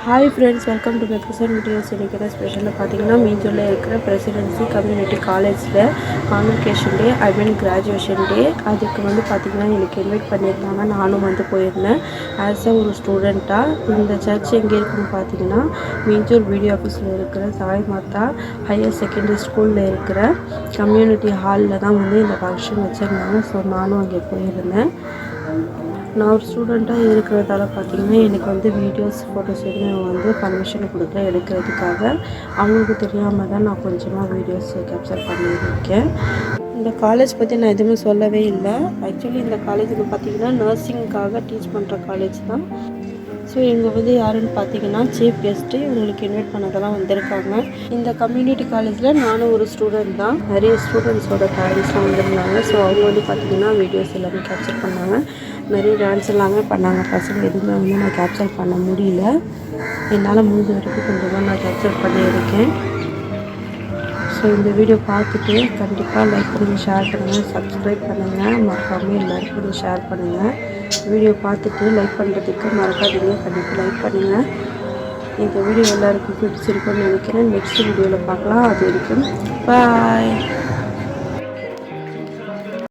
Hi friends, welcome to Mexan videos. இன்றைக்கி ஸ்பெஷலில் பார்த்தீங்கன்னா மீஞ்சூரில் இருக்கிற பிரசிடென்சி கம்யூனிட்டி காலேஜில் கான்வெகேஷன் டே கிராஜுவேஷன் டே. அதுக்கு பார்த்திங்கன்னா எனக்கு இன்வைட் பண்ணியிருந்தாங்க. நானும் போயிருந்தேன் ஆஸ் ஒரு ஸ்டூடெண்ட்டாக. இந்த சர்ச் எங்கே இருக்குன்னு பார்த்தீங்கன்னா மீஞ்சூர் பிடிஓ ஆஃபீஸில் இருக்கிற சாய் மாதா ஹையர் செகண்டரி ஸ்கூலில் இருக்கிற கம்யூனிட்டி ஹாலில் தான் இந்த ஃபங்க்ஷன் வச்சுருந்தாங்க. ஸோ நானும் அங்கே போயிருந்தேன். நான் ஒரு ஸ்டூடெண்ட்டாக இருக்கிறதால பார்த்திங்கன்னா எனக்கு வீடியோஸ் ஃபோட்டோஸ் எதுவும் பர்மிஷன் கொடுக்கல எடுக்கிறதுக்காக. அவங்களுக்கு தெரியாமல் தான் நான் கொஞ்சமாக வீடியோஸ் கேப்சர் பண்ணியிருக்கேன். இந்த காலேஜ் பற்றி நான் எதுவுமே சொல்லவே இல்லை. ஆக்சுவலி இந்த காலேஜுக்கு பார்த்திங்கன்னா நர்சிங்காக டீச் பண்ணுற காலேஜ் தான். ஸோ இவங்க யாருன்னு பார்த்தீங்கன்னா சீஃப் கெஸ்ட்டு. இவங்களுக்கு இன்வைட் பண்ணதெல்லாம் வந்திருக்காங்க. இந்த கம்யூனிட்டி காலேஜில் நானும் ஒரு ஸ்டூடெண்ட் தான். நிறைய ஸ்டூடெண்ட்ஸோட பேரண்ட்ஸ்லாம் வந்திருந்தாங்க. ஸோ அவங்க பார்த்திங்கன்னா வீடியோஸ் எல்லாமே கேப்சர் பண்ணாங்க. நிறைய டான்ஸ் எல்லாமே பண்ணாங்க. பசங்க எதுவுமே நான் கேப்சர் பண்ண முடியல. என்னால் முடிஞ்ச வரைக்கும் கொஞ்சமாக நான் கேப்சர் பண்ணியிருக்கேன். ஸோ இந்த வீடியோ பார்த்துட்டு கண்டிப்பாக லைக் பண்ணி ஷேர் பண்ணுங்கள், சப்ஸ்கிரைப் பண்ணுங்கள், மறக்காமல் எல்லாருக்கும் கொஞ்சம் ஷேர் பண்ணுங்கள். வீடியோ பார்த்துட்டு லைக் பண்ணுறதுக்கு மறக்காதீங்க, கண்டிப்பாக லைக் பண்ணுங்கள். இந்த வீடியோ எல்லாருக்கும் பிடிச்சிருக்குன்னு நினைக்கிறேன். நெக்ஸ்ட் வீடியோவில் பார்க்கலாம். அது வரைக்கும் பாய்.